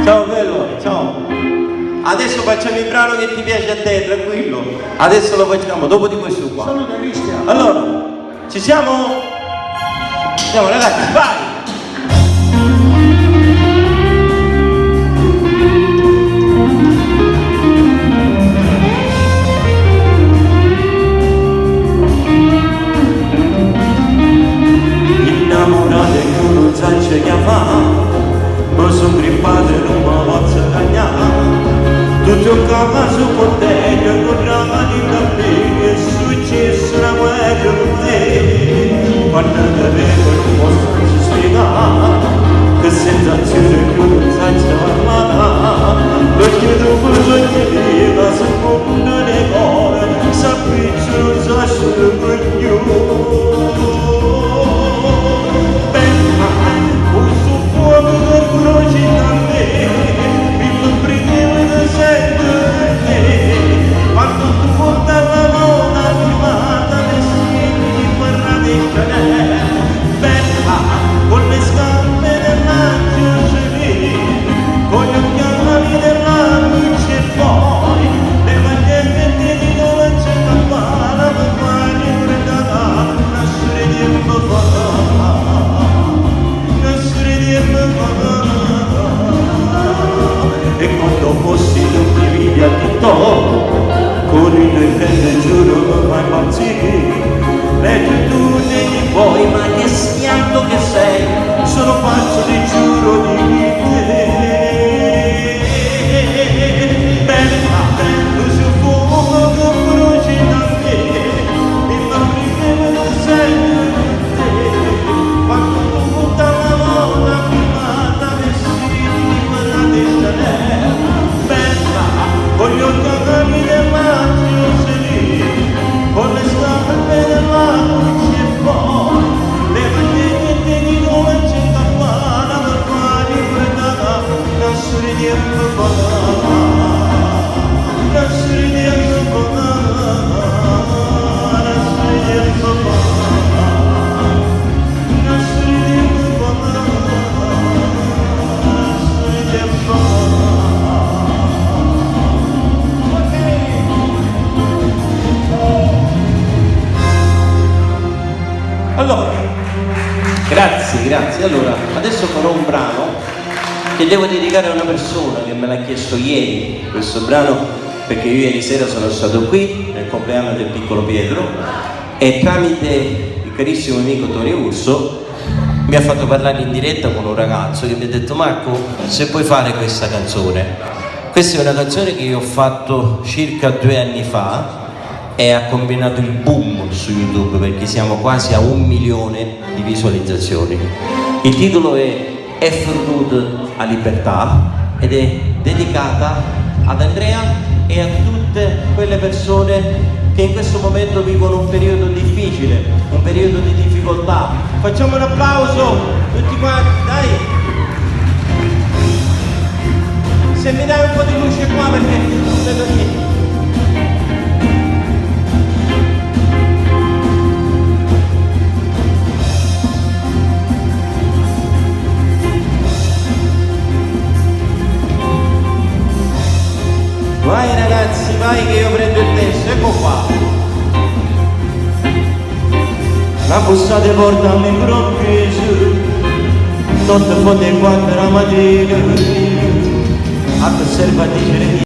Ciao bello, ciao. Adesso facciamo il brano che ti piace a te, tranquillo. Adesso lo facciamo, dopo di questo qua. Saluta Cristian. Allora, ci siamo? Andiamo ragazzi, vai! Innamorate che non sa che fa. Ma sono grippato e non mi posso cagnare. Tutto il capo su ponteggio con ramani da me. È successo una guerra con te. Quando te vedo non posso spiegare che sensazione che non sa parlare. Perché dopo ogni vita si fondono le cose. S'appiccia non sa solo per io. Con il grande giuro mi fai impazzire. Leggi tu nei poi, ma che schianto che sei, sono pazzo di giuro di te. Bella, tu sei un fuoco che bruci da me, il nome non sento te. Quando tu butta la mona filmata, vestiti di quella di Chanel. Bella, voglio cagarmi del maggio lì, con le scarpe della luce e poi le magliette di dove c'è campana per fare fredda, non sorridiamo non sorridiamo non sorridiamo Allora, grazie. Allora, adesso farò un brano che devo dedicare a una persona che me l'ha chiesto ieri, questo brano, perché io ieri sera sono stato qui nel compleanno del piccolo Pietro e tramite il carissimo amico Tony Urso mi ha fatto parlare in diretta con un ragazzo che mi ha detto: Marco, se puoi fare questa canzone. Questa è una canzone che io ho fatto circa 2 anni fa e ha combinato il boom su YouTube, perché siamo quasi a 1 milione di visualizzazioni. Il titolo è Fornuto a Libertà ed è dedicata ad Andrea e a tutte quelle persone che in questo momento vivono un periodo difficile, un periodo di difficoltà. Facciamo un applauso tutti quanti, dai! Se mi dai un po' di luce qua perché non vedo niente. Vai ragazzi, vai che io prendo il testo, ecco qua. La bussata porta all'improvviso, notte fonde 4 la mattina, a te serve a dire